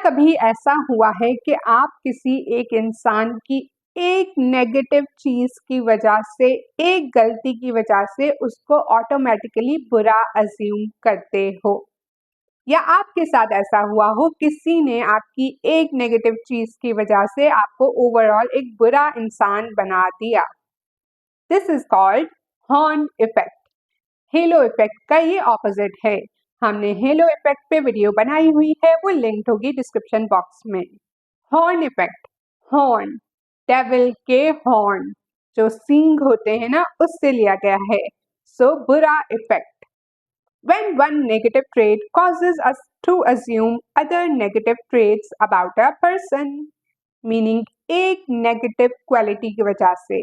कभी ऐसा हुआ है कि आप किसी एक इंसान की एक नेगेटिव चीज की वजह से, एक गलती की वजह से उसको ऑटोमेटिकली बुरा अज्यूम करते हो, या आपके साथ ऐसा हुआ हो किसी ने आपकी एक नेगेटिव चीज की वजह से आपको ओवरऑल एक बुरा इंसान बना दिया? This is called horn effect. Hello effect का ये ऑपोजिट है। हमने हेलो इफेक्ट पे वीडियो बनाई हुई है, वो लिंक होगी डिस्क्रिप्शन बॉक्स में। हॉर्न इफेक्ट, हॉर्न डेविल के हॉर्न जो सींग होते हैं ना, उससे लिया गया है। सो बुरा effect, when one negative trait causes us to assume other negative traits about a person, meaning एक नेगेटिव क्वालिटी की वजह से,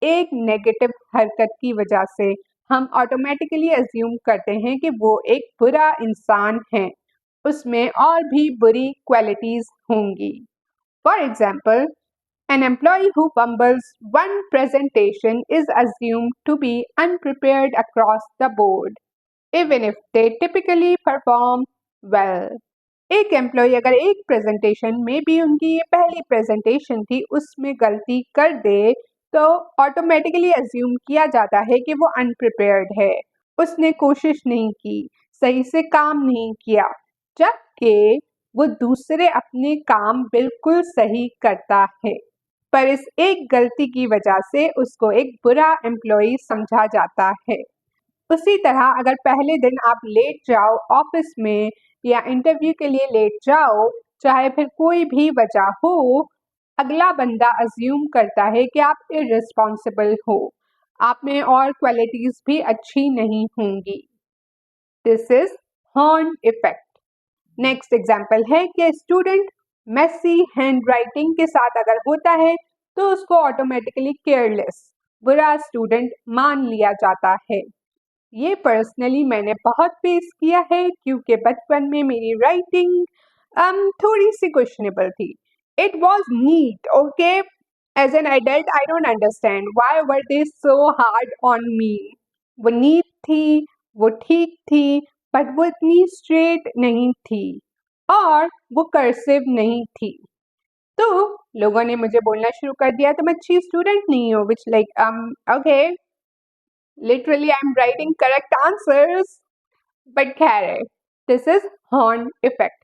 एक नेगेटिव हरकत की वजह से हम ऑटोमेटिकली अज्यूम करते हैं कि वो एक बुरा इंसान है, उसमें और भी बुरी क्वालिटीज होंगी। For example, an employee who fumbles one presentation is assumed to be unprepared across the board, even if they typically perform well. एक एम्प्लॉय अगर एक प्रेजेंटेशन में भी, उनकी ये पहली प्रेजेंटेशन थी, उसमें गलती कर दे तो ऑटोमेटिकली अज्यूम किया जाता है कि वो अनप्रिपेयर्ड है, उसने कोशिश नहीं की, सही से काम नहीं किया, जबकि वो दूसरे अपने काम बिल्कुल सही करता है, पर इस एक गलती की वजह से उसको एक बुरा एम्प्लॉय समझा जाता है। उसी तरह अगर पहले दिन आप लेट जाओ ऑफिस में या इंटरव्यू के लिए लेट जाओ, चाहे फिर कोई भी वजह हो, अगला बंदा अज्यूम करता है कि आप इररिस्पॉन्सिबल हो, आप में और क्वालिटीज भी अच्छी नहीं होंगी। This is horn effect. Next example है कि स्टूडेंट मेसी हैंडराइटिंग के साथ अगर होता है तो उसको ऑटोमेटिकली केयरलेस, बुरा स्टूडेंट मान लिया जाता है। ये पर्सनली मैंने बहुत फेस किया है, क्योंकि बचपन में मेरी राइटिंग थोड़ी सी क्वेश्चनेबल थी। It was neat, okay, as an adult I don't understand why were they so hard on me. वो नीट थी, वो ठीक थी, बट वो इतनी स्ट्रेट नहीं थी और वो कर्सिव नहीं थी। तो लोगों ने मुझे बोलना शुरू कर दिया तुम अच्छी स्टूडेंट नहीं हो, which like okay, literally I'm writing correct answers, but खैर है, this is हॉर्न इफेक्ट।